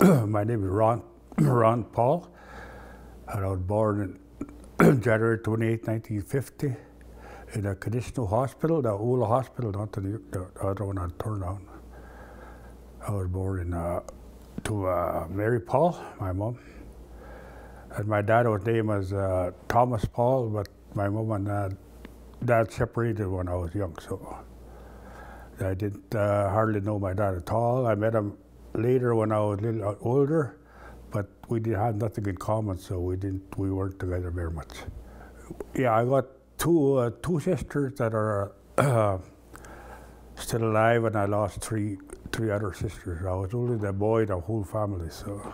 My name is Ron Paul, and I was born in January 28, 1950, in a conditional hospital, the old hospital, not the other one on Turnout. I was born to Mary Paul, my mom, and my dad was named as Thomas Paul, but my mom and dad separated when I was young, so I didn't hardly know my dad at all. I met him later when I was a little older, but we didn't have nothing in common, so we weren't together very much. Yeah, I got two sisters that are still alive, and I lost three other sisters. I was only the boy in the whole family, so.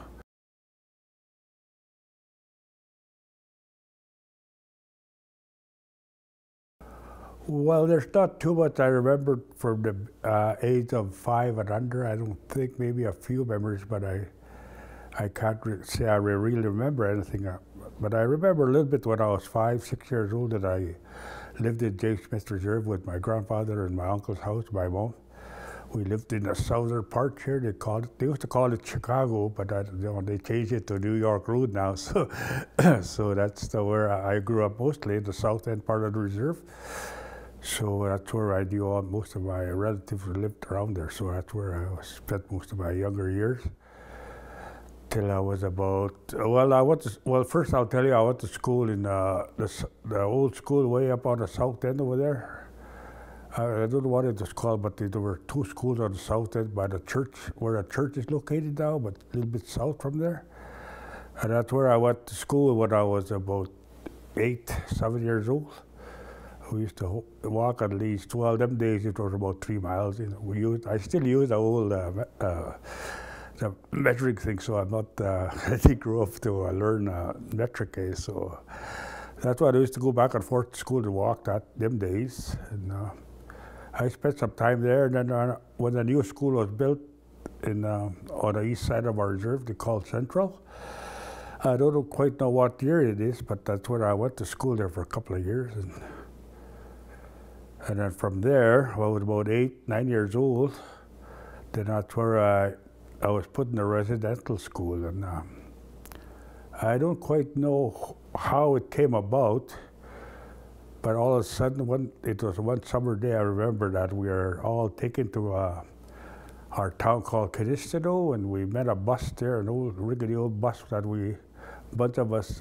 Well, there's not too much I remember from the age of 5 and under. I don't think, maybe a few memories, but I can't say I really remember anything. But I remember a little bit when I was 5, 6 years old that I lived in James Smith Reserve with my grandfather and my uncle's house, my mom. We lived in the southern part here. They used to call it Chicago, but they changed it to New York Road now. So, so that's where I grew up, mostly in the south end part of the reserve. So that's where I knew most of my relatives lived around there. So that's where I spent most of my younger years. Till I was about, first I'll tell you, I went to school in the old school way up on the south end over there. I don't know what it was called, but there were two schools on the south end by the church, where the church is located now, but a little bit south from there. And that's where I went to school when I was about 8, 7 years old. We used to walk at least, well, them days it was about 3 miles. You know, I still use the old the metric thing, so I'm not, I didn't grow up to learn metric, so that's why I used to go back and forth to school to walk them days. And I spent some time there, and then when the new school was built on the east side of our reserve, they called Central. I don't quite know what year it is, but that's where I went to school there for a couple of years. And then from there, I was about 8, 9 years old, then that's where I was put in a residential school. And I don't quite know how it came about, but all of a sudden, it was one summer day, I remember that we were all taken to our town called Canistino, and we met a bus there, an old, rickety old bus that a bunch of us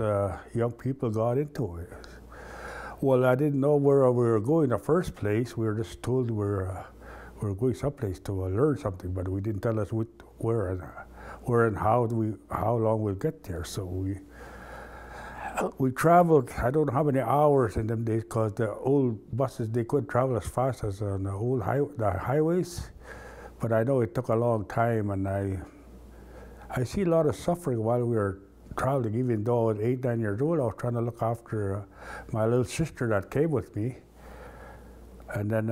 young people got into. Well, I didn't know where we were going in the first place. We were just told we were going someplace to learn something, but we didn't tell us where and how long we'll get there. So we traveled, I don't know how many hours in them days, because the old buses, they couldn't travel as fast as on the old highways. But I know it took a long time, and I see a lot of suffering while we were traveling. Even though I was 8, 9 years old, I was trying to look after my little sister that came with me. And then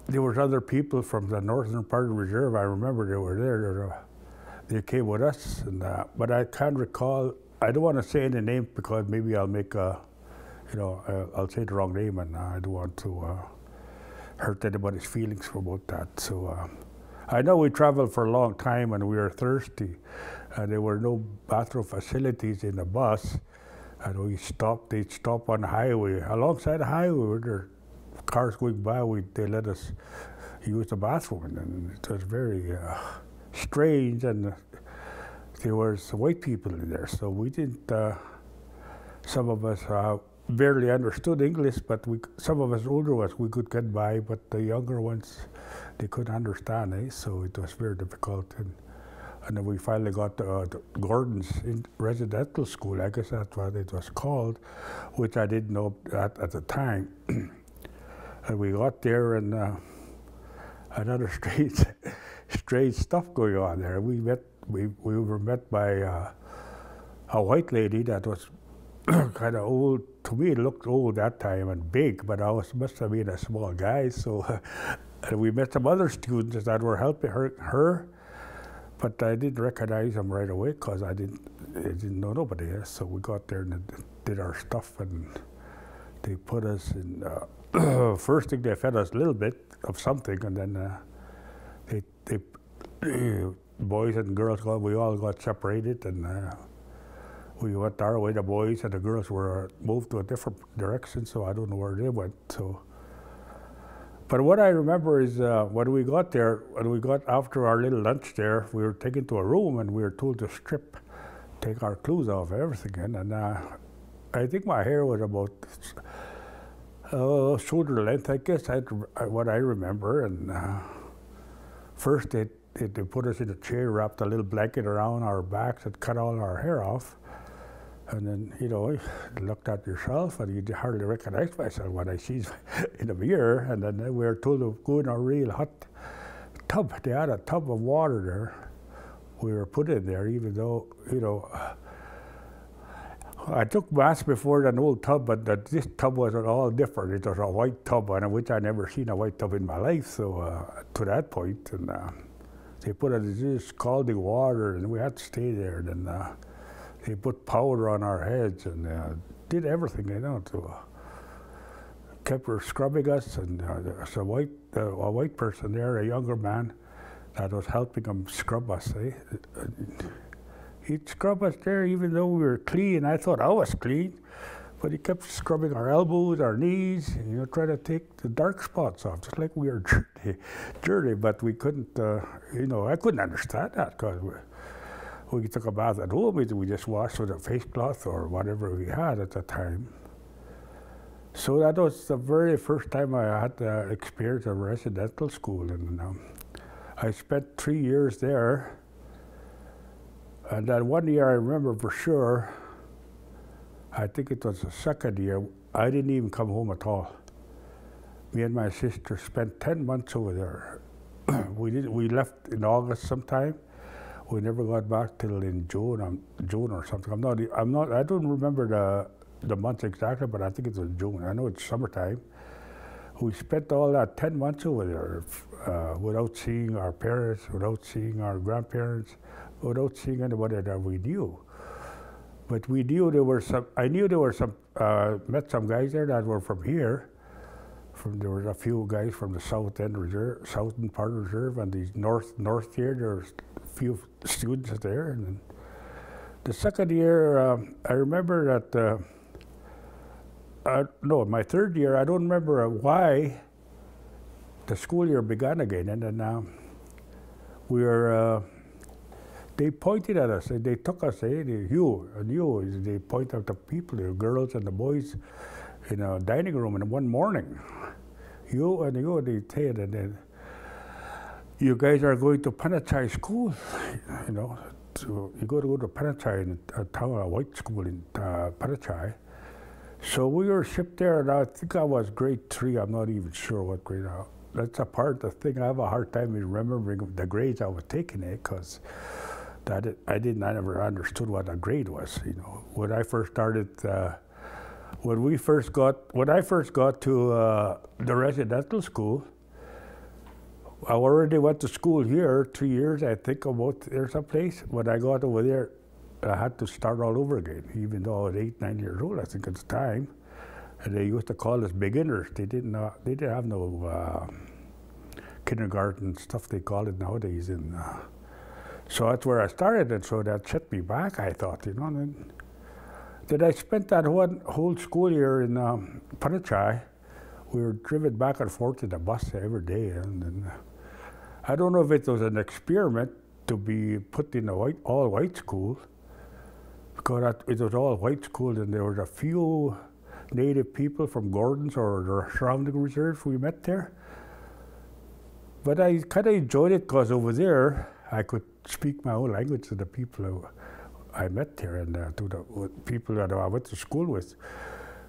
there was other people from the northern part of the reserve. I remember they were there. They came with us, but I can't recall. I don't want to say any name because maybe I'll make I'll say the wrong name, and I don't want to hurt anybody's feelings about that. So I know we traveled for a long time, and we were thirsty. There were no bathroom facilities in the bus, and they'd stop on the highway. Alongside the highway, where there were cars going by, they let us use the bathroom, and it was very strange, and there was white people in there, so we didn't, some of us barely understood English, but some of us older ones, we could get by, but the younger ones, they couldn't understand, so it was very difficult. And then we finally got the Gordon's residential school, I guess that's what it was called, which I didn't know at the time. And we got there, and another strange stuff going on there. We were met by a white lady that was kind of old. To me, it looked old that time and big, but I must have been a small guy. So and we met some other students that were helping her, but I didn't recognize them right away because I didn't know nobody else. So we got there and did our stuff, and they put us in. First thing, they fed us a little bit of something, and then they boys and girls, we all got separated, and we went our way. The boys and the girls were moved to a different direction, so I don't know where they went. So, but what I remember is when we got there, after our little lunch there, we were taken to a room and we were told to take our clothes off, everything, and I think my hair was about shoulder length, I guess. What I remember, and first they put us in a chair, wrapped a little blanket around our backs, and cut all our hair off. And then, you looked at yourself, and you hardly recognize myself when I see in the mirror. And then we were told to go in a real hot tub. They had a tub of water there. We were put in there, even though, I took baths before an old tub, but this tub was all different. It was a white tub, which I never seen a white tub in my life. So to that point, and they put us in this scalding water, and we had to stay there. And they put powder on our heads and did everything, to kept scrubbing us. And there's a white person there, a younger man, that was helping them scrub us. He'd scrub us there even though we were clean. I thought I was clean, but he kept scrubbing our elbows, our knees, trying to take the dark spots off, just like we were dirty. But we couldn't, I couldn't understand that, because we took a bath at home, we just washed with a face cloth or whatever we had at the time. So that was the very first time I had the experience of residential school. And I spent 3 years there. And that 1 year I remember for sure, I think it was the second year, I didn't even come home at all. Me and my sister spent 10 months over there. We left in August sometime. We never got back till in June or something. I don't remember the month exactly, but I think it was June. I know it's summertime. We spent all that 10 months over there without seeing our parents, without seeing our grandparents, without seeing anybody that we knew. But we knew I knew there were some, met some guys there that were from here. There was a few guys from the southern part of the reserve, and the north here, there was a few students there. And then the second year, I remember that, my third year, I don't remember why the school year began again. And then they pointed at us, and they took us, they pointed at the people, the girls and the boys, in a dining room in one morning. They said, and then you guys are going to Panachai school, So you got to go to Panachai, in a town, a white school in Panachai. So we were shipped there, and I think I was grade 3. I'm not even sure what grade. That's a part of the thing. I have a hard time remembering the grades I was taking it, because I never understood what a grade was. When I first started. When I first got to the residential school, I already went to school here 3 years, I think, about there someplace. When I got over there, I had to start all over again, even though I was 8, 9 years old, I think at the time. And they used to call us beginners. They didn't have no kindergarten stuff they call it nowadays. And so that's where I started, and so that set me back, I thought, And then I spent that whole school year in Panachai. We were driven back and forth in the bus every day, and then, I don't know if it was an experiment to be put in a all-white school, because it was all-white school, and there was a few native people from Gordon's or the surrounding reserves we met there. But I kind of enjoyed it, because over there I could speak my own language to the people I met there, and to the people that I went to school with,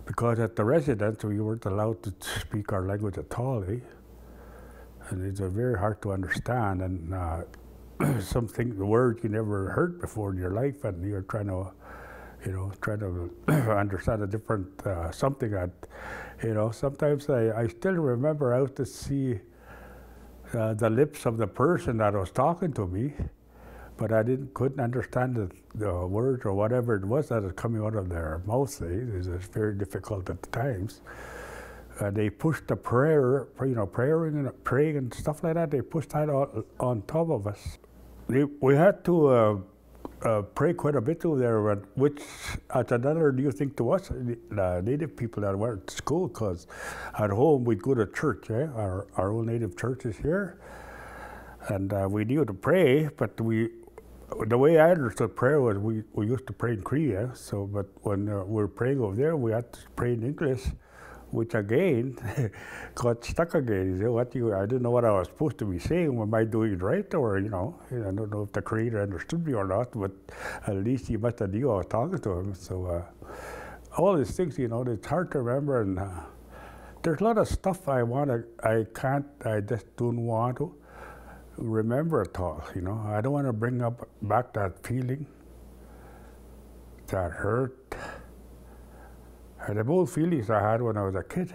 because at the residence we weren't allowed to speak our language at all, and it's very hard to understand, and the words you never heard before in your life, and you're trying to understand a different something that, sometimes I still remember I used to see the lips of the person that was talking to me, but I couldn't understand the words or whatever it was that was coming out of their mouth. It was very difficult at times. They pushed the prayer, praying and stuff like that. They pushed that on top of us. we had to pray quite a bit over there, which adds another new thing to us, the native people that went to school, because at home we'd go to church, our own native church is here, and we knew to pray, but the way I understood prayer was we used to pray in Cree, so, but when we were praying over there, we had to pray in English, which again got stuck again. I didn't know what I was supposed to be saying. Am I doing it right? Or, I don't know if the Creator understood me or not, but at least he must have knew I was talking to him. So all these things, it's hard to remember. And there's a lot of stuff I just don't want to remember at all, I don't want to bring back that feeling, that hurt, and the old feelings I had when I was a kid.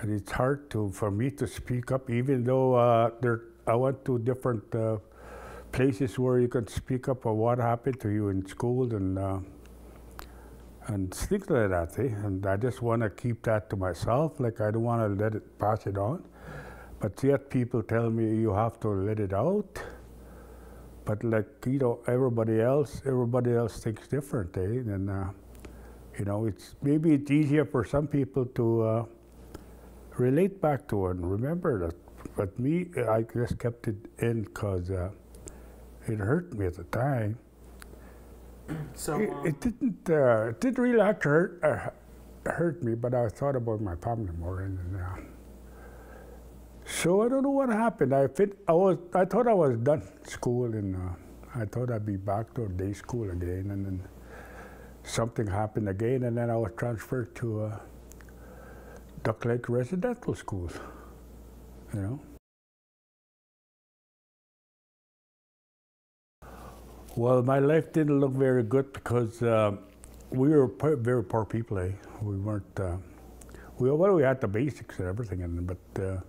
And it's hard for me to speak up, even though I went to different places where you can speak up on what happened to you in school and things like that. And I just want to keep that to myself. Like, I don't want to let it pass it on. But yet people tell me you have to let it out. But everybody else thinks different, And maybe it's easier for some people to relate back to it and remember that. But me, I just kept it in because it hurt me at the time. So it didn't really actually hurt me, but I thought about my family more. So I don't know what happened. I thought I was done school, and I thought I'd be back to day school again, and then something happened again, and then I was transferred to Duck Lake Residential School. Well, my life didn't look very good because we were very poor people. We weren't. We had the basics and everything, but.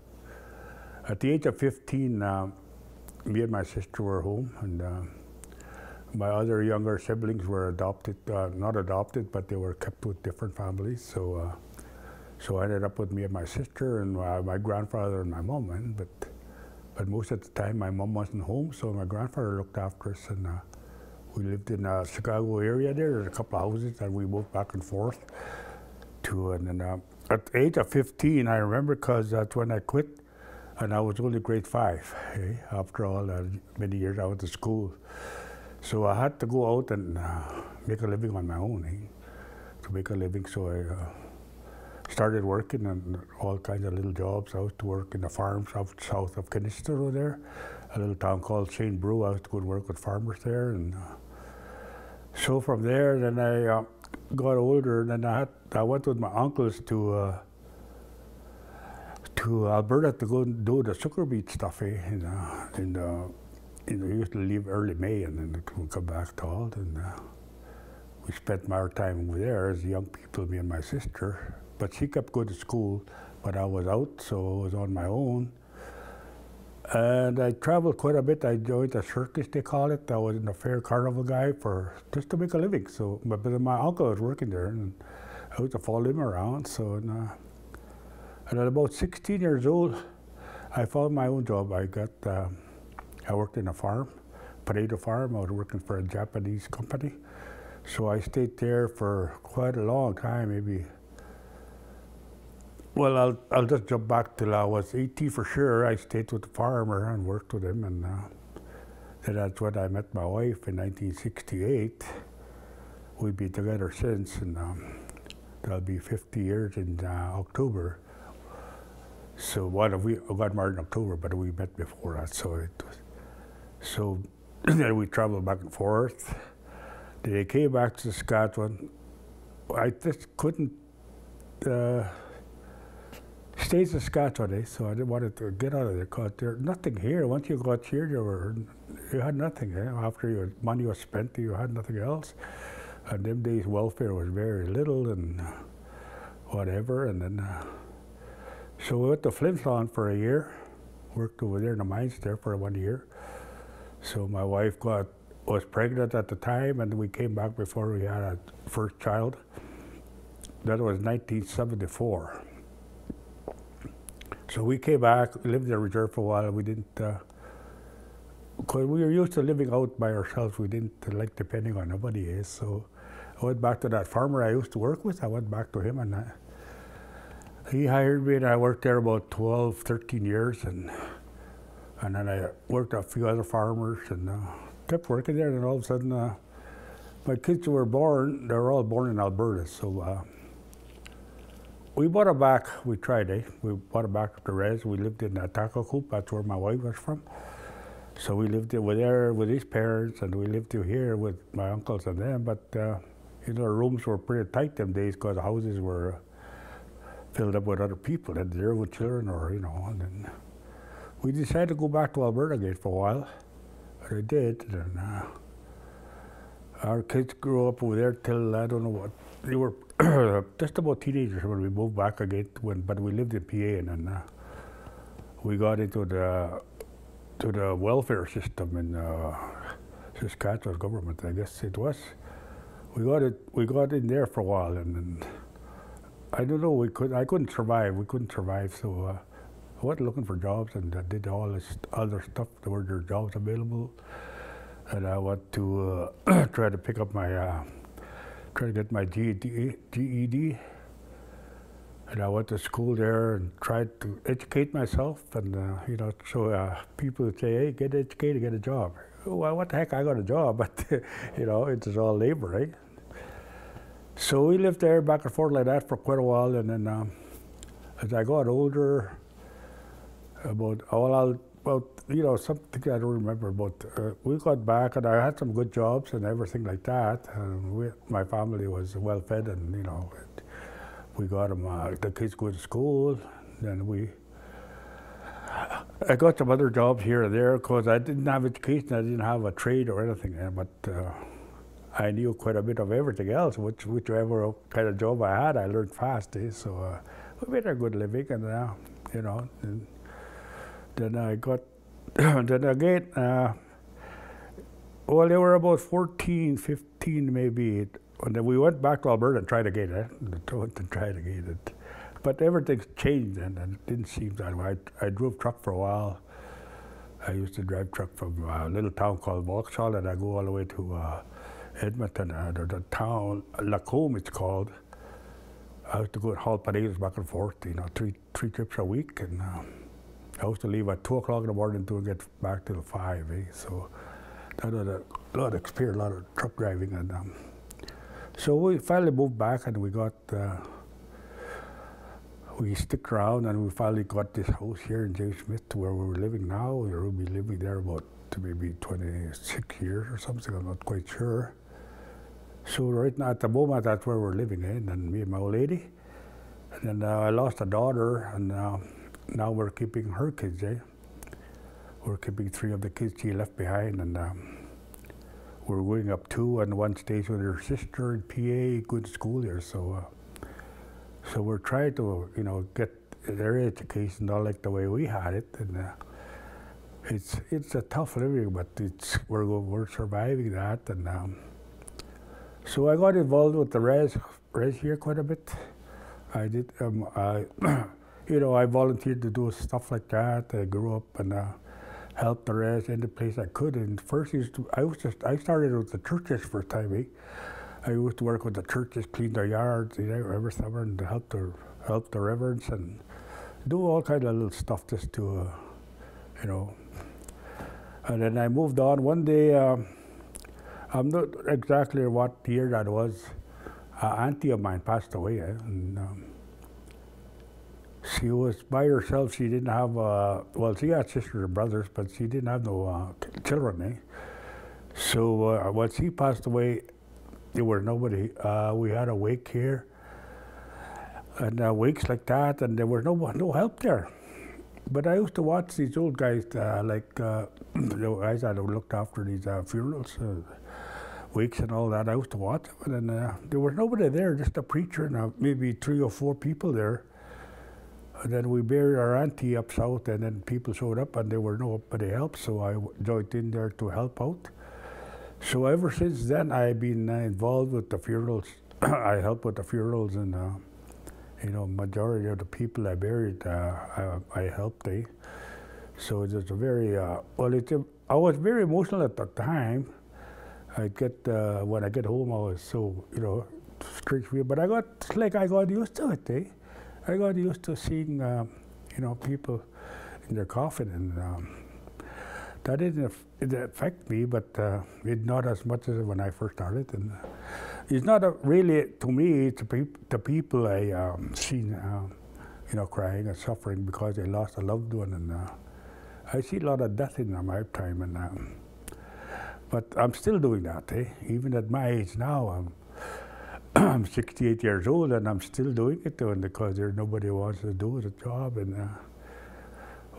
At the age of 15, me and my sister were home, and my other younger siblings were adopted, not adopted, but they were kept with different families. So I ended up with me and my sister and my grandfather and my mom. But most of the time, my mom wasn't home, so my grandfather looked after us, and we lived in the Chicago area there. There's a couple of houses that we moved back and forth to. And then at the age of 15, I remember because that's when I quit. And I was only grade 5, after all many years I went to school. So I had to go out and make a living on my own, to make a living. So I started working on all kinds of little jobs. I used to work in the farms south of Kinnister over there, a little town called St. Brew. I used to go to work with farmers there. And so from there, then I got older, and then I went with my uncles to Alberta to go and do the sugar beet stuff, we used to leave early May and then we'd come back to Alden. We spent more time over there as young people, me and my sister. But she kept going to school, but I was out, so I was on my own. And I traveled quite a bit. I joined a circus, they call it. I was in a fair carnival guy just to make a living. So, but my uncle was working there, and I used to follow him around. And at about 16 years old, I found my own job. I worked in a farm, potato farm. I was working for a Japanese company. So I stayed there for quite a long time, maybe. Well, I'll just jump back till I was 18 for sure. I stayed with the farmer and worked with him. And then that's when I met my wife in 1968. We've been together since, and that'll be 50 years in October. So we got married in October, but we met before that. So then we traveled back and forth. Then I came back to Saskatchewan. I just couldn't stay in Saskatchewan, so I didn't want to get out of there because there's nothing here. Once you got here, you had nothing. After your money was spent, you had nothing else. And them days, welfare was very little and whatever. And then. So we went to Flin Flon for a year, worked over there in the mines there for 1 year. So my wife was pregnant at the time, and we came back before we had our first child. That was 1974. So we came back, lived in the reserve for a while. We didn't because we were used to living out by ourselves. We didn't like depending on nobody else. So I went back to that farmer I used to work with. I went back to him, and he hired me, and I worked there about 12, 13 years, and then I worked a few other farmers, and kept working there. And then all of a sudden, my kids were born. They were all born in Alberta, so we bought it back. We tried, we bought it back to res. We lived in Tacocoop. That's where my wife was from. So we lived there with his parents, and we lived here with my uncles and them. But you know, the rooms were pretty tight them days because the houses were filled up with other people, and there with children, or you know. And then we decided to go back to Alberta again for a while. But I did, and our kids grew up over there till I don't know what they were. Just about teenagers when we moved back again. But we lived in PA, and then we got into the welfare system in Saskatchewan government, I guess it was. We got in there for a while, and then I don't know. I couldn't survive. We couldn't survive, so I went looking for jobs, and I did all this other stuff. There were jobs available, and I went to try to pick up my try to get my GED. And I went to school there and tried to educate myself, and you know, so people would say, "Hey, get educated, get a job." Well, what the heck? I got a job, but you know, it's all labor, right? So we lived there back and forth like that for quite a while, and then as I got older, about you know, something I don't remember, but we got back, and I had some good jobs and everything like that. And my family was well fed, and you know. We got them, the kids go to school, then I got some other jobs here and there because I didn't have education, I didn't have a trade or anything, but I knew quite a bit of everything else, whichever kind of job I had, I learned fast, so we made a good living, and you know, and then I got, then again, well, they were about 14, 15 maybe. And then we went back to Alberta and tried again, But everything's changed, and it didn't seem that way. I drove truck for a while. I used to drive truck from a little town called Vauxhall, and I go all the way to Edmonton, the town, Lacombe it's called. I used to go and haul potatoes back and forth, you know, three trips a week, and I used to leave at 2 o'clock in the morning to get back till 5, So I had a lot of experience, a lot of truck driving, and so we finally moved back, and we stick around, and we finally got this house here in James Smith to where we're living now. We'll be living there about maybe 26 years or something, I'm not quite sure. So right now, at the moment, that's where we're living, and me and my old lady. And then I lost a daughter, and now we're keeping her kids, We're keeping 3 of the kids she left behind, and we're going up 2, and 1 stays with her sister in PA, good school there. So we're trying to, you know, get their education not like the way we had it, and it's a tough living, but we're surviving that, and so I got involved with the res here quite a bit. I did, you know, I volunteered to do stuff like that. I grew up and helped the res any place I could. And first, I started with the churches first time. I used to work with the churches, clean their yards, you know, every summer, and help the reverends and do all kind of little stuff just to, you know. And then I moved on. One day, I'm not exactly what year that was. Auntie of mine passed away, and she was by herself. She didn't have, well, she had sisters and brothers, but she didn't have no children, So when she passed away, there was nobody. We had a wake here, and wakes like that, and there was no help there. But I used to watch these old guys, like the guys that looked after these funerals, wakes and all that. I used to watch them, and there was nobody there, just a preacher and maybe 3 or 4 people there. And then we buried our auntie up south, and then people showed up, and there were nobody else, so I joined in there to help out. So ever since then, I've been involved with the funerals. I help with the funerals, and you know, majority of the people I buried, I helped. So it was a very, I was very emotional at the time. When I get home, I was so, strict with, but I got used to it, eh? I got used to seeing, people in their coffin, and that didn't it affect me, but it not as much as when I first started. And it's not really, to me, it's the people I seen, crying and suffering because they lost a loved one, and I see a lot of death in my lifetime, and but I'm still doing that, eh? Even at my age now, I'm 68 years old, and I'm still doing it, because there's nobody who wants to do the job, and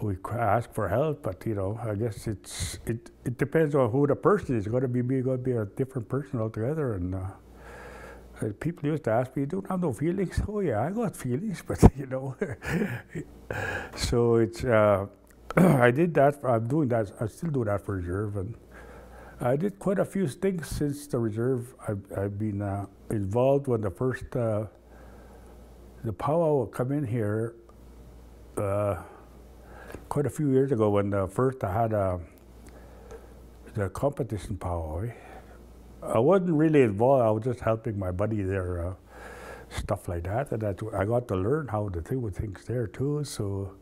we ask for help. But I guess it depends on who the person is. It's going to be a different person altogether, and. People used to ask me, "You don't have no feelings?" Oh yeah, I got feelings, but So it's I did that. I'm doing that. I still do that for reserve, and I did quite a few things since the reserve. I've been involved when the first the powwow would come in here quite a few years ago. When first I had the competition powwow. I wasn't really involved. I was just helping my buddy there, stuff like that, and I got to learn how to deal with things there too. So,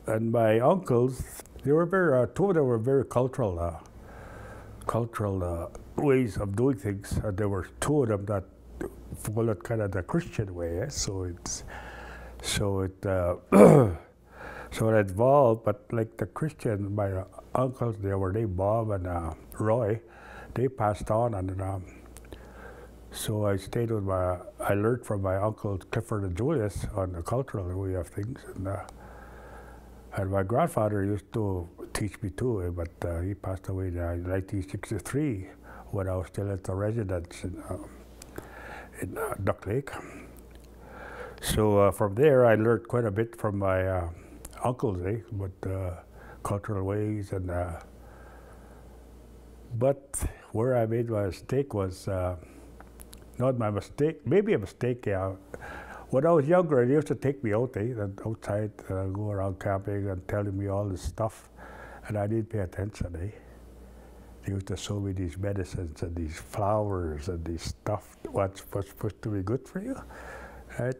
and my uncles, they were very, two of them were very cultural ways of doing things. And there were two of them that followed kind of the Christian way. So it so it evolved. But like the Christian, my uncles, they were named Bob and Roy. They passed on, and so I stayed with I learned from my uncles Clifford and Julius on the cultural way of things, and my grandfather used to teach me too, but he passed away in 1963 when I was still at the residence in Duck Lake. So from there I learned quite a bit from my uncles, but cultural ways, and but where I made my mistake was not my mistake, maybe a mistake. Yeah. When I was younger, they used to take me out, outside, go around camping and telling me all this stuff, and I didn't pay attention. They used to show me these medicines and these flowers and these stuff. What's supposed to be good for you? And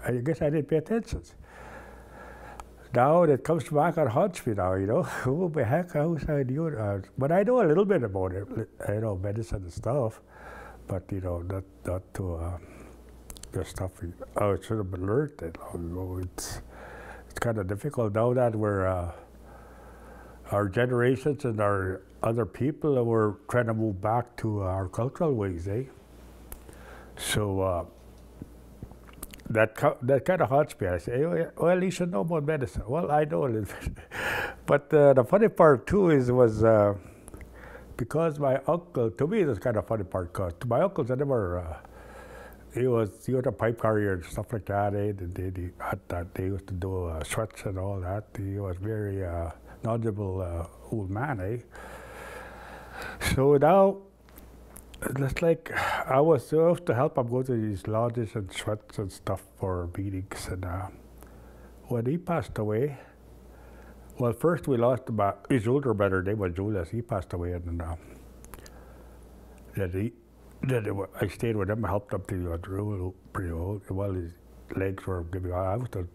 I guess I didn't pay attention. Now it comes back and haunts me now, Who the heck, how should I do it? But I know a little bit about it, medicine and stuff, but, not to the stuff I should have learned it long ago. It's kind of difficult now that we're, our generations and our other people, we're trying to move back to our cultural ways, eh? So, that kind of haunts me. I say, well, you should know about medicine. Well, I know a little bit. But the funny part too was because my uncle, to me it was kind of funny part, because to my uncles, I never, he was a pipe carrier and stuff like that, they used to do sweats and all that. He was very knowledgeable old man, So now, it's like I was supposed to help him go to these lodges and sweats and stuff for meetings. And when he passed away, well, first we lost his older brother, name was Julius. He passed away, and then I stayed with him, helped him till he was pretty old. Well, his legs were giving out. I was to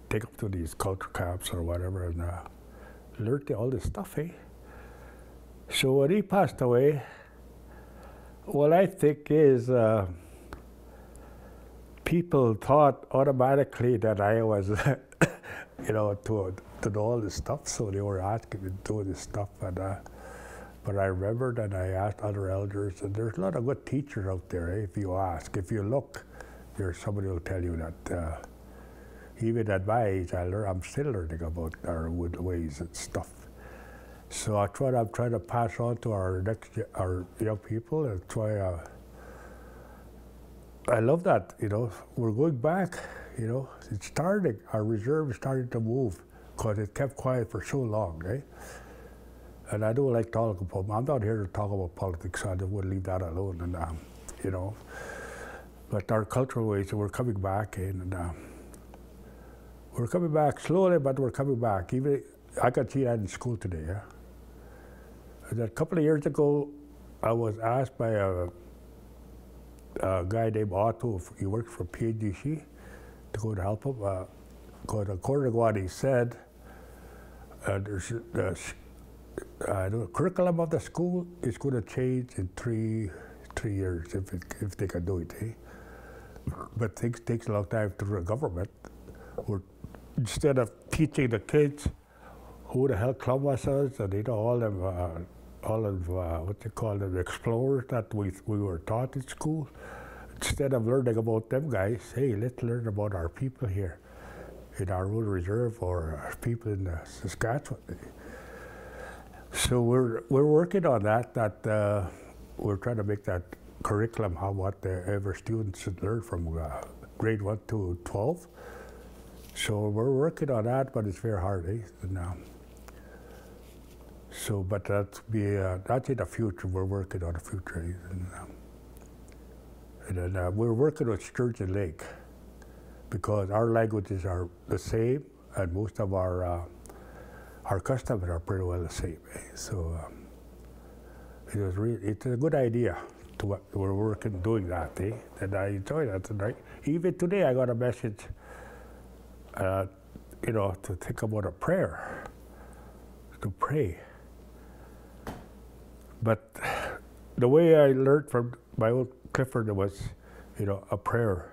take him to these culture camps or whatever, and learned all this stuff, So when he passed away, what I think is people thought automatically that I was, to know all this stuff, so they were asking me to do this stuff. And, but I remembered, and I asked other elders, and there's a lot of good teachers out there, if you ask. If you look, there's somebody who will tell you that even at my age, I'm still learning about our wood ways and stuff. So I'm trying to pass on to our young people, and try. I love that, We're going back, It's starting. Our reserve is starting to move, because it kept quiet for so long, And I don't like talking about. I'm not here to talk about politics. So I just would leave that alone, and But our cultural ways, we're coming back, and We're coming back slowly, but we're coming back. Even I could see that in school today. Yeah? And a couple of years ago, I was asked by a guy named Otto, he works for PNGC, to go to help him. Because according to what he said, the curriculum of the school is going to change in three years if they can do it. Eh? But things takes a long time through the government. Instead of teaching the kids who the hell Columbus is, and all of what they call the explorers that we were taught in school, instead of learning about them guys, hey, let's learn about our people here in our own reserve or our people in Saskatchewan. So we're working on that. We're trying to make that curriculum what every student should learn from grade 1 to 12. So we're working on that, but it's very hard. But that's in the future. We're working on the future. And then we're working with Sturgeon Lake because our languages are the same, and most of our customs are pretty well the same. So it's a good idea. We're working doing that, and I enjoy that. And even today, I got a message. To think about a prayer, to pray. But the way I learned from my old Clifford was, a prayer.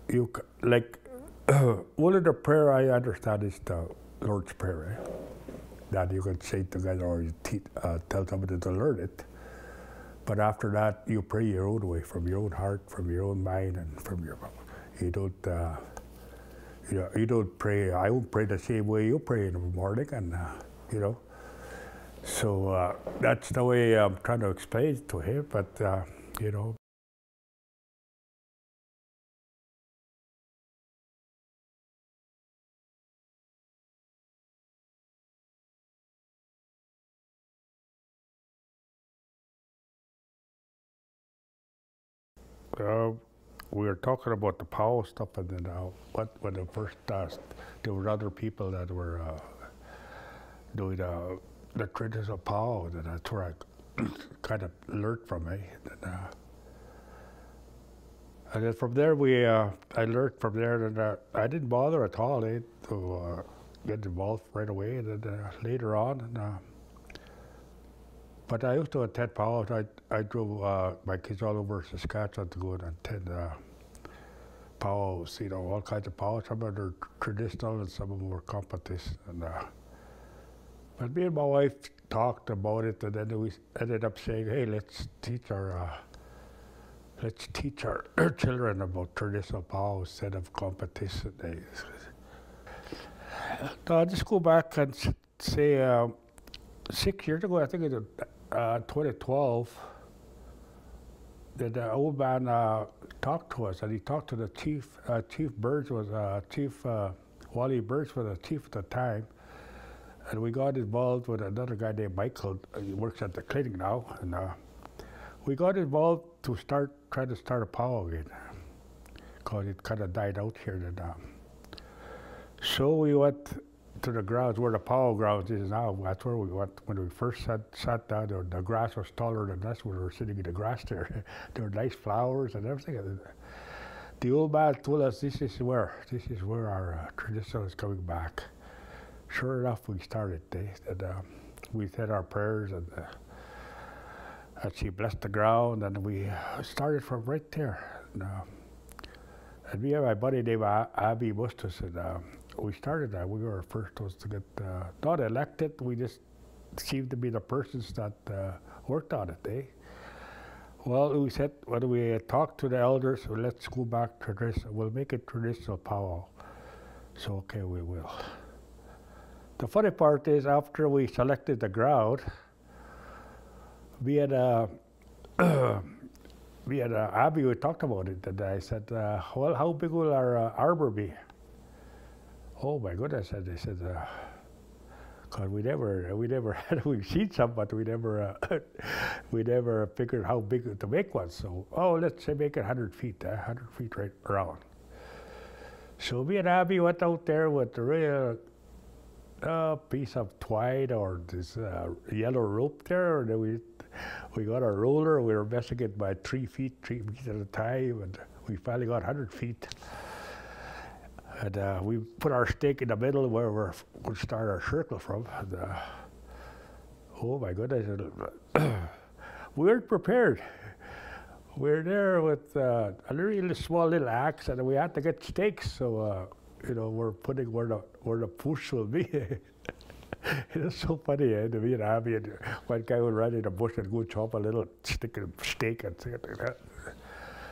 One of the prayer I understand is the Lord's Prayer, that you can say together or you tell somebody to learn it. But after that, you pray your own way, from your own heart, from your own mind, and from your mouth. You don't pray. I won't pray the same way you pray in the morning, and So that's the way I'm trying to explain it to him. But we were talking about the POW stuff, and then when the first there were other people that were doing the traditional POW, and that's where I kind of learned from. And then from there, I learned from there, and I didn't bother at all to get involved right away. And then later on, but I used to attend POWs. I drove my kids all over Saskatchewan to go and attend POWs, all kinds of POWs. Some of them are traditional and some of them were competition. But me and my wife talked about it, and then we ended up saying, hey, let's teach our children about traditional POWs instead of competition days. I'll just go back and say 6 years ago, I think it was 2012, the old man talked to us, and he talked to the chief. Chief Birds was Wally Birds was the chief at the time, and we got involved with another guy named Michael. He works at the clinic now, and we got involved to try to start a POW again, because it kind of died out here. And so we went to the grounds where the POW grounds is now. That's where we went when we first sat down there. The grass was taller than us when we were sitting in the grass there. There were nice flowers and everything. The old man told us this is where our tradition is coming back. Sure enough, we started. And we said our prayers, and she blessed the ground, and we started from right there. And me and my buddy named Abby Bustos, and we started that. We were first ones to get not elected. We just seemed to be the persons that worked on it. Well, we said when we talked to the elders, well, let's go back to this. We'll make it traditional POW. So okay, we will. The funny part is, after we selected the ground, we had Abby. We talked about it, and I said, "Well, how big will our arbor be?" Oh my goodness! And they said, "Cause we've seen some, but we never figured how big to make one. So, let's say make it 100 feet, 100 feet right around." So me and Abby went out there with a real piece of twine or this yellow rope there, and then we got our roller. We were measuring it by 3 feet at a time, and we finally got 100 feet. And we put our stake in the middle where we'll start our circle from. And, oh my goodness, we weren't prepared. We were there with a really small little axe, and we had to get stakes. So we're putting where the push will be. It was so funny, to me and Abby, and one guy would run in the bush and go chop a little stake and things like that.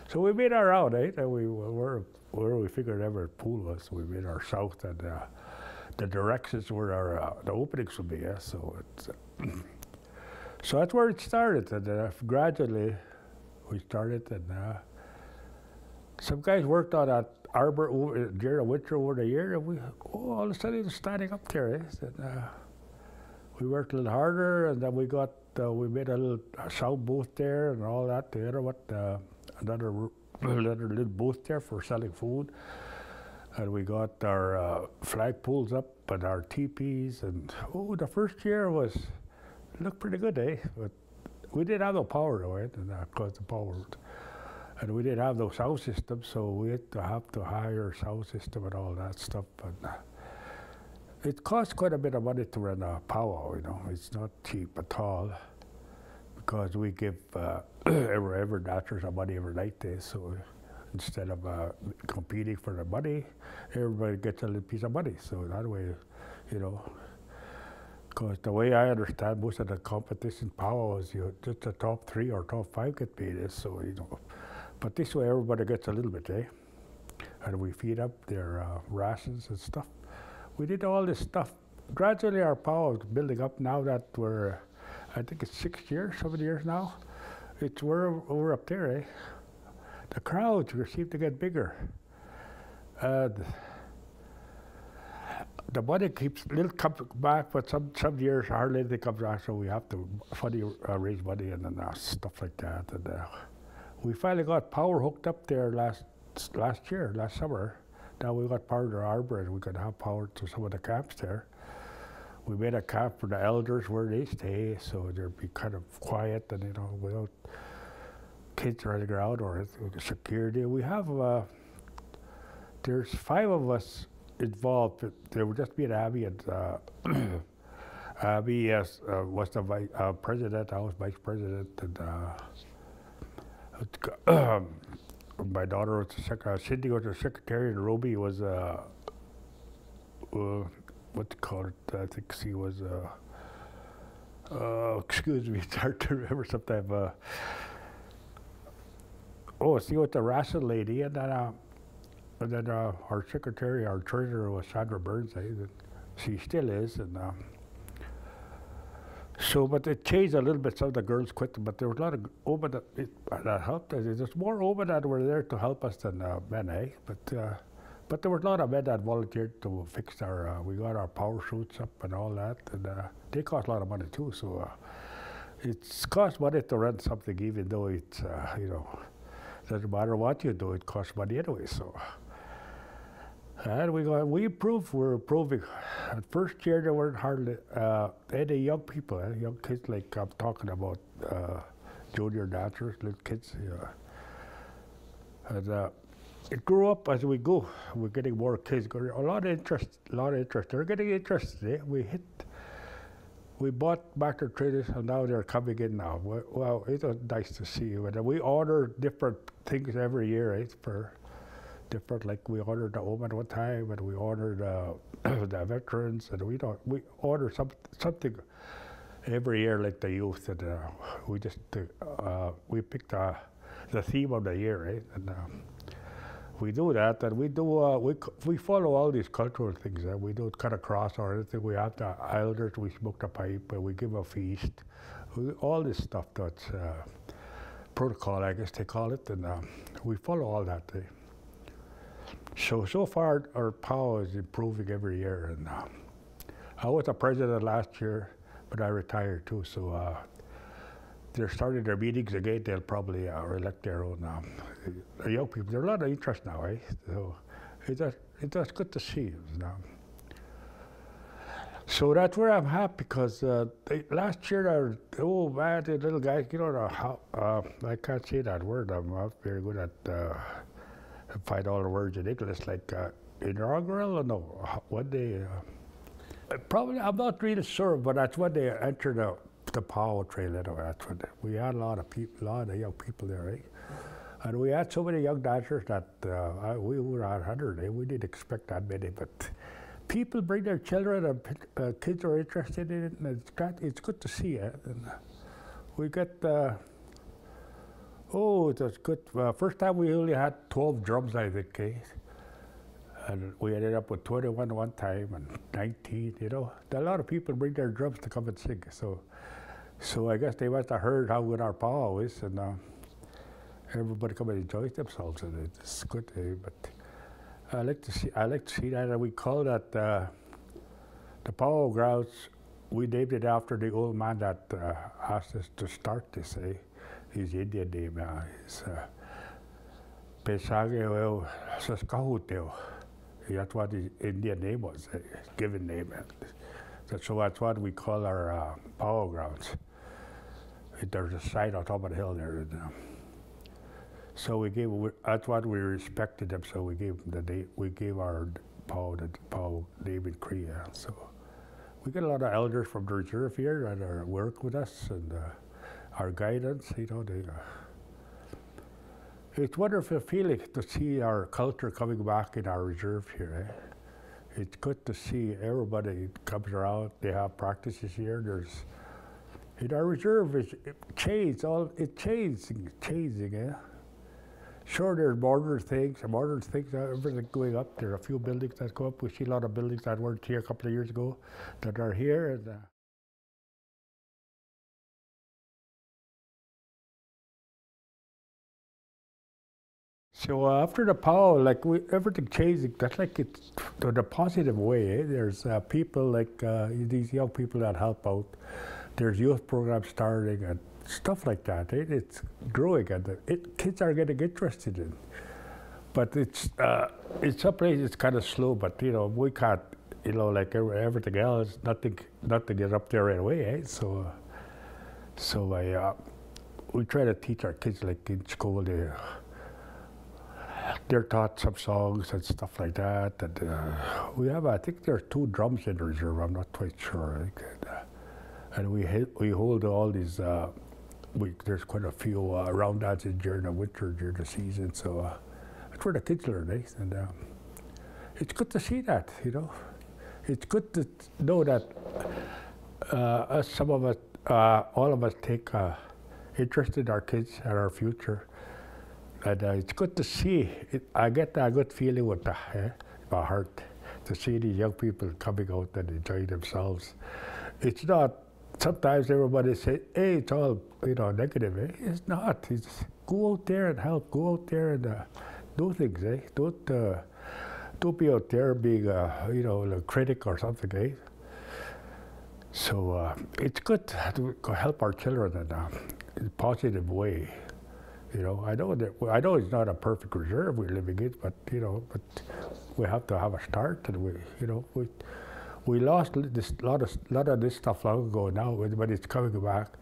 So we made our route, and we were where we figured every pool was. We made our south, and the directions where our the openings would be. Yeah? So so that's where it started, and gradually we started, and some guys worked on that arbor during the winter over the year, and all of a sudden it was standing up there. And, we worked a little harder, and then we made a little sound booth there and all that together with another little booth there for selling food. And we got our flag poles up and our teepees, and the first year looked pretty good, eh? But we didn't have no power though, right? And because the power, and we didn't have no sound system, so we had to hire a sound system and all that stuff. And it costs quite a bit of money to run a powwow, It's not cheap at all, because we give every dancer some money every night there. So instead of competing for the money, everybody gets a little piece of money. So that way, because the way I understand most of the competition powwows, just the top 3 or top 5 get paid. So but this way everybody gets a little bit, eh? And we feed up their rations and stuff. We did all this stuff. Gradually our powwow is building up now that we're, I think it's 7 years now. We're up there, eh? The crowds seem to get bigger. And the money keeps little comes back, but some years hardly anything comes back, so we have to raise money and stuff like that. And we finally got power hooked up there last summer. Now we got power to the arbor, and we could have power to some of the camps there. We made a camp for the elders where they stay, so they'd be kind of quiet and without kids running around or security. We have there's 5 of us involved. There would just be an Abby, and Abby was the president. I was vice president, and my daughter was the secretary. Cindy was the secretary, and Roby was what to call it? I think she was. Excuse me, it's hard to remember sometimes. She was the ration lady, and then our secretary, our treasurer was Sandra Burns. She still is, and but it changed a little bit. Some of the girls quit, but there was a lot of women that helped us. There's more women that were there to help us than men, eh? But there was a lot of men that volunteered to fix we got our power suits up and all that, and they cost a lot of money too. So it's cost money to run something, even though it's doesn't matter what you do, it costs money anyway. So. And we improved. We're improving. At first year, there weren't hardly any young people, young kids like I'm talking about, junior dancers, little kids. And it grew up as we go. We're getting more kids. A lot of interest. They're getting interested. We bought back their trainers, and now they're coming in now. Well, it was nice to see you. And we order different things every year, right? For different, like we ordered the Oman one time, and we ordered the veterans, and we order something every year, like the youth, and we picked the theme of the year, right? And we do that, and we follow all these cultural things. We don't cut across or anything. We have the elders, we smoke the pipe, and we give a feast. All this stuff that's protocol, I guess they call it, and we follow all that. So far, our powwow is improving every year. And I was the president last year, but I retired too. So they're starting their meetings again. They'll probably elect their own young people. There's a lot of interest now, eh? So it was good to see you. So that's where I'm happy because last year, oh man, the little guys, you know, I can't say that word. I'm not very good at find all the words in English, like inaugural or no, what they, probably, I'm not really sure, but that's when they entered the Powell Trail anyway. That's when we had a lot of people, a lot of young people there, right? And we had so many young dancers that we were at 100. We didn't expect that many, but people bring their children and kids are interested in it, and it's good to see it. And we get, oh, it was good. First time we only had 12 drums, I think, eh? And we ended up with 21 one time and 19, you know. A lot of people bring their drums to come and sing. So I guess they must have heard how good our powwow is, and everybody come and enjoy themselves, and it's good. But I like to see that, and we call that the powwow grounds. We named it after the old man that asked us to start this. His Indian name is Pesageo Saskahuteo. That's what his Indian name was, his given name. So that's what we call our powwow grounds. There's a sign on top of the hill there. So that's what we respected them. So we gave our powwow the powwow name in Cree. So we get a lot of elders from the reserve here that work with us and our guidance. You know, it's a wonderful feeling to see our culture coming back in our reserve here. It's good to see everybody comes around. They have practices here. In our reserve, it's changing. Sure, there's modern things, everything going up. There are a few buildings that go up. We see a lot of buildings that weren't here a couple of years ago that are here. And, so after the powwow, like everything changing. That's like it's in a positive way. There's people like these young people that help out. There's youth programs starting and stuff like that. It's growing, and kids are getting interested in. But it's in some places it's kind of slow. But you know, we can't. You know, like everything else, nothing is up there right away. So we try to teach our kids, like in school, they're taught some songs and stuff like that. And we have, I think there are 2 drums in the reserve. I'm not quite sure. And we hold all these. There's quite a few round dances during the winter, during the season. So that's where the kids learn, and it's good to see that. You know, it's good to know that some of us, all of us, take interest in our kids and our future. And it's good to see. I get that good feeling with my heart to see these young people coming out and enjoying themselves. It's not. Sometimes everybody say, "Hey, it's all negative." It's not. It's go out there and help. Go out there and do things. Don't be out there being a critic or something. So it's good to help our children in a positive way. You know, I know it's not a perfect reserve we're living in, but we have to have a start, and we lost a lot of this stuff long ago now, but it's coming back,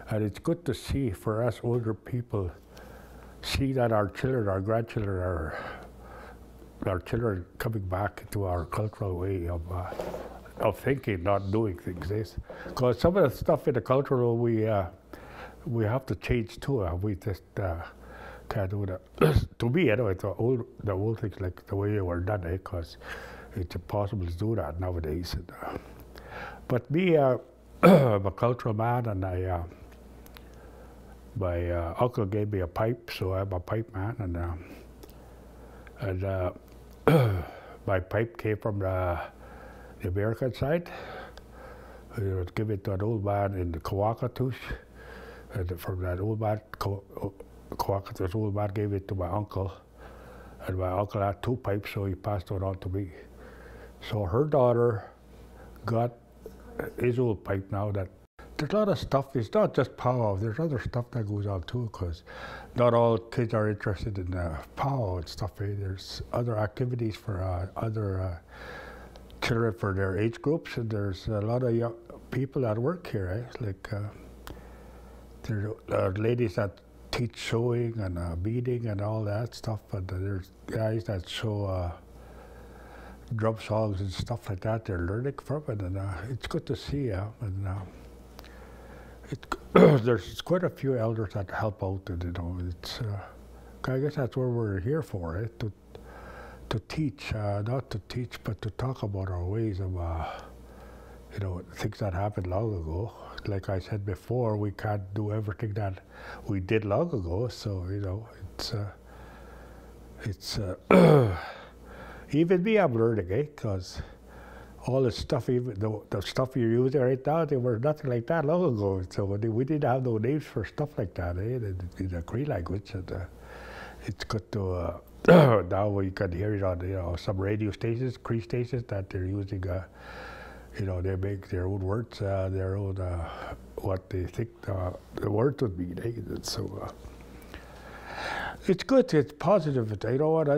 and it's good to see for us older people, see that our children, our grandchildren, our children coming back to our cultural way of thinking, not doing things. Because some of the stuff in the cultural we have to change too. We just can't do that. To me, anyway, the old things like the way they were done, because it's impossible to do that nowadays. But me, I'm a cultural man, and my uncle gave me a pipe, so I'm a pipe man, and my pipe came from the American side. I would give it to an old man in the Kawakatush. And from that old man, Kawakatush old man gave it to my uncle. And my uncle had 2 pipes, so he passed it on to me. So her daughter got his old pipe now. there's a lot of stuff. It's not just powwow. There's other stuff that goes on too, because not all kids are interested in powwow and stuff. There's other activities for other children for their age groups, and there's a lot of young people that work here. Like there's ladies that teach sewing and beading and all that stuff, and there's guys that show drum songs and stuff like that. They're learning from it, and it's good to see. And there's quite a few elders that help out, and it's. I guess that's what we're here for, right? To teach, not to teach, but to talk about our ways of, things that happened long ago. Like I said before, we can't do everything that we did long ago. So it's even me, I'm learning, because all the stuff, even the stuff you're using right now, they were nothing like that long ago. So we didn't have no names for stuff like that, in the Cree language. And it's good to now we can hear it on some radio stations, Cree stations, that they're using. They make their own words, their own what they think the words would mean. And so it's good. It's positive. You know what? I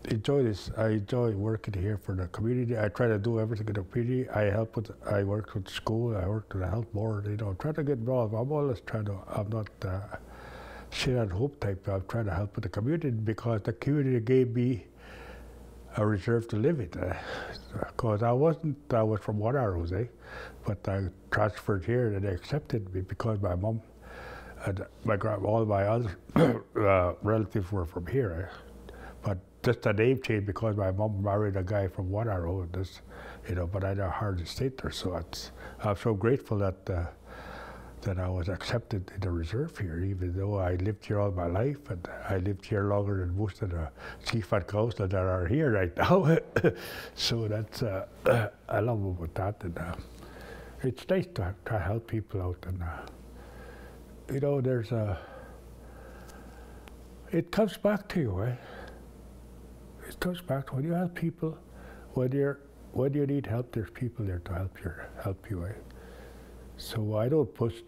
enjoy this. I enjoy working here for the community. I try to do everything in the community. I work with school. I work with the health board. Try to get involved. I'm always trying to. I'm not sit at home type. I'm trying to help with the community, because the community gave me a reserve to live in. Because I was from Waterarrows, but I transferred here, and they accepted me because my mom and all my other relatives were from here. But just the name changed because my mom married a guy from Waterarrows, but I had a hard to stay there. So I'm so grateful that I was accepted in the reserve here, even though I lived here all my life, and I lived here longer than most of the chief and council that are here right now. So that's I love about that, and it's nice to try to help people out. And there's it comes back to you, It comes back to when you help people, when you need help, there's people there to help you, So I don't push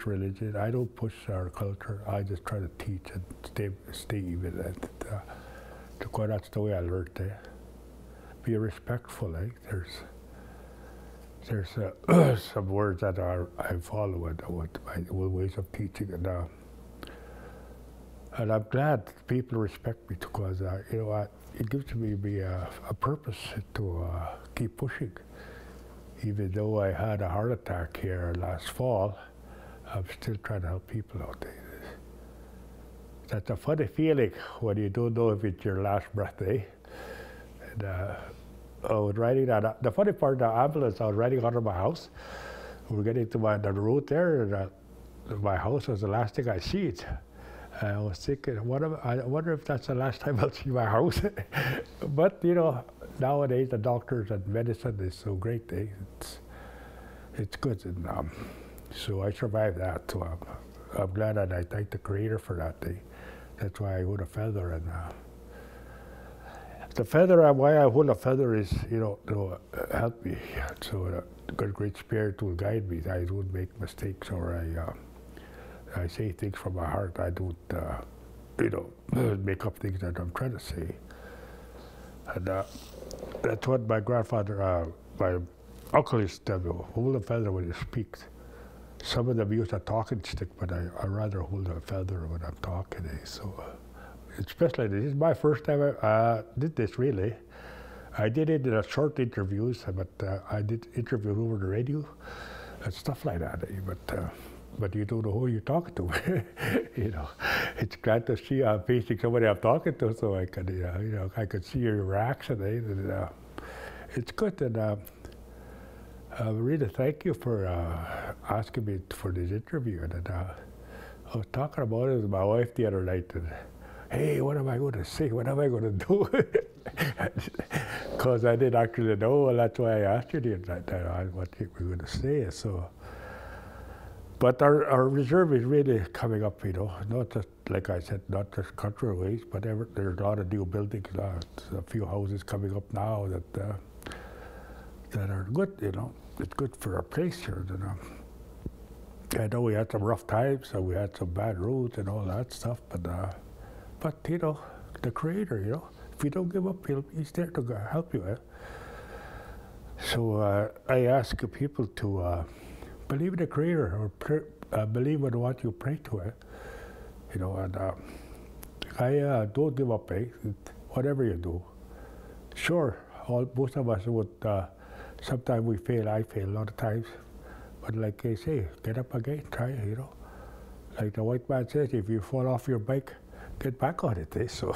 religion. I don't push our culture. I just try to teach and stay even. And that's the way I learned. Be respectful. There's some words that I follow with my ways of teaching, and I'm glad people respect me, because it gives me a purpose to keep pushing. Even though I had a heart attack here last fall, I'm still trying to help people out there. That's a funny feeling when you don't know if it's your last breath, And I was riding the funny part, the ambulance, I was riding out of my house. We were getting to the road there, and my house was the last thing I see it. I was thinking, I wonder if that's the last time I'll see my house. But nowadays the doctors and medicine is so great. It's good, and so I survived that. So I'm glad, and I thank the Creator for that. That's why I hold a feather, and the feather. Why I hold a feather is to help me. So the Great Spirit will guide me. I don't make mistakes, or I say things from my heart. I don't, make up things that I'm trying to say. And that's what my grandfather, my uncle used to tell me, hold a feather when you speak. Some of them use a talking stick, but I rather hold a feather when I'm talking. So, especially, this is my first time I did this, really. I did it in a short interviews, but I did interviews over the radio and stuff like that. But you don't know who you're talking to. It's glad to see I'm facing somebody I'm talking to, so I can, I could see your reaction. And, it's good, and I really thank you for asking me for this interview. And I was talking about it with my wife the other night. And, hey, what am I going to say? What am I going to do? Because I didn't actually know, and that's why I asked you what you were going to say. So. But our reserve is really coming up, not just, like I said, not just cultural ways, but there's a lot of new buildings, a few houses coming up now that are good, it's good for our place here. You know. I know we had some rough times, and we had some bad roads and all that stuff, but you know, the Creator, you know, if you don't give up, He's there to help you. So I ask people to believe in the Creator, or believe in what you pray to. You know, and I don't give up. Whatever you do. Sure, most of us would. Sometimes we fail. I fail a lot of times. But like I say, get up again, try it, you know. Like the white man says, if you fall off your bike, get back on it. So,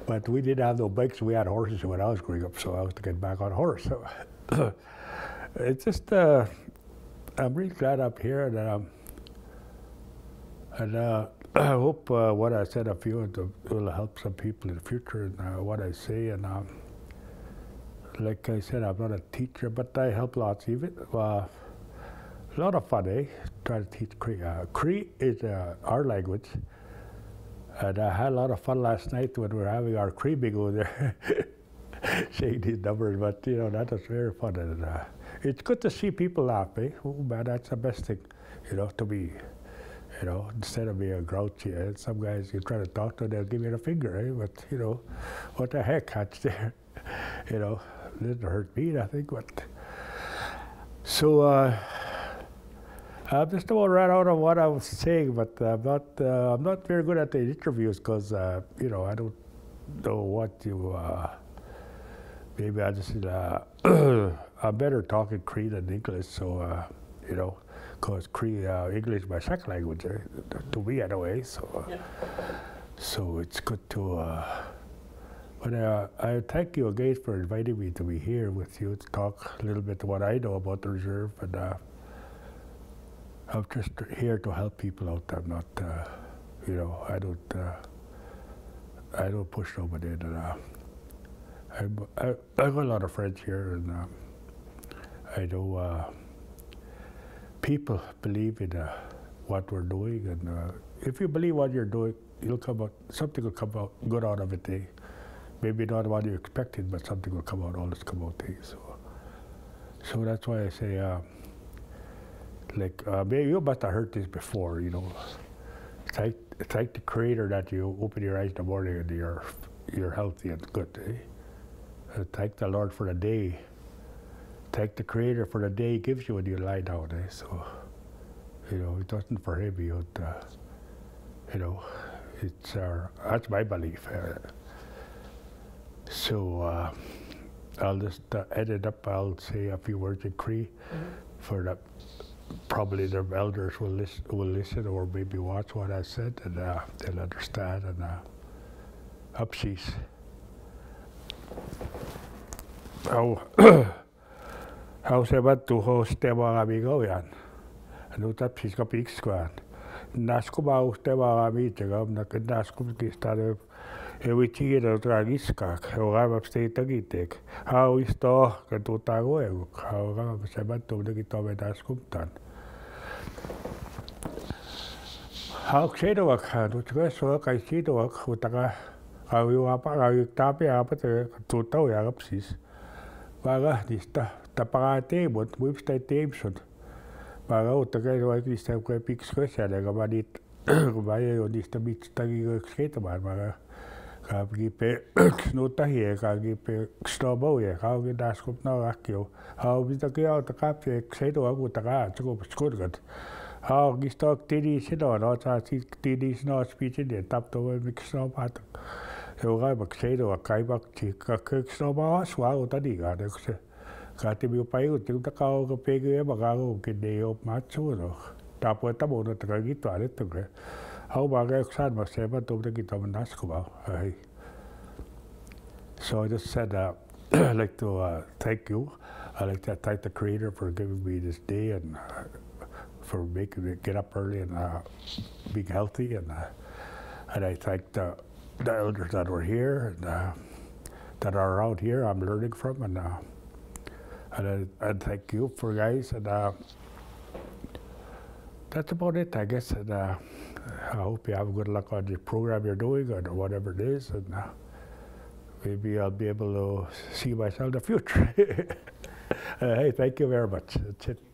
but we didn't have no bikes. We had horses when I was growing up, so I was to get back on a horse. So it's just, I'm really glad I'm here, and I hope what I said a few will help some people in the future, and what I say, and like I said, I'm not a teacher, but I help lots even. A lot of fun, Try to teach Cree. Cree is our language, and I had a lot of fun last night when we were having our Cree bingo there, saying these numbers. But you know, that was very fun, and it's good to see people laugh. Oh man, that's the best thing, you know, to be. You know, instead of being grouchy, some guys you try to talk to, they'll give you the finger, But you know, what the heck, that's there. You know, it didn't hurt me, I think. But so I'm just about ran out of what I was saying, but I'm not very good at the interviews because you know, I don't know what you. Maybe I just I'm better talking Cree than English, so you know. Because Cree, English is my second language, to me anyway. So, so it's good to. But I thank you again for inviting me to be here with you to talk a little bit what I know about the reserve, and I'm just here to help people out. I'm not, you know, I don't push nobody. And I got a lot of friends here, and I know. People believe in what we're doing, and if you believe what you're doing, something will come out good out of it. Maybe not what you expected, but something will come out. Always come out. So that's why I say, like, maybe you must have heard this before. You know, it's like the Creator that you open your eyes in the morning and you're healthy and good. Thank the Lord for the day. Thank the Creator for the day He gives you when you lie down. So, you know, it wasn't for Him. You know, that's my belief. So I'll just edit up. I'll say a few words in Cree for the. Probably the elders will listen or maybe watch what I said, and they'll understand. And upsies. How se battu hosteva amigo yan. Anu tapsis ka pikskwan. Naskuma hosteva amiga na naskum kistare ewichira tragiska. Hogam absteitagitek. How is to ka tutago how se battu de kitome naskumtan. How xedowak hanu tgeso ka xedowak hutaka. How you apa you tape apa te tutau ya apsis. Vaga nista tapagate but websta teamsod. Vaga utaka no nista ko pikskosja ega manit vaja jo nista mitstagi sketamaan vaga kagipe snutahi kagipe stoboje kaugi daskup no akio. How mitaki auta kapje xedo agutaka tsuko skurgat. How gistok tidi sido no ta tidi no speech in tap to mixno pat. Heugai bak xedo akai bak ka kexno ba swa utadi ga de Kati mi pai u tu takau ka pege e magago ke deo machu no. Tapo tabo no tragi to ale to gre. How baga xan ma seba to de ki to nas ko ba. So I just said I'd like to thank you. I'd like to thank the Creator for giving me this day and for making me get up early and being healthy, and I thank the elders that were here and that are around here I'm learning from, and I thank you for guys, and that's about it, I guess. And I hope you have good luck on the program you're doing or whatever it is, and maybe I'll be able to see myself in the future. Hey, thank you very much. That's it.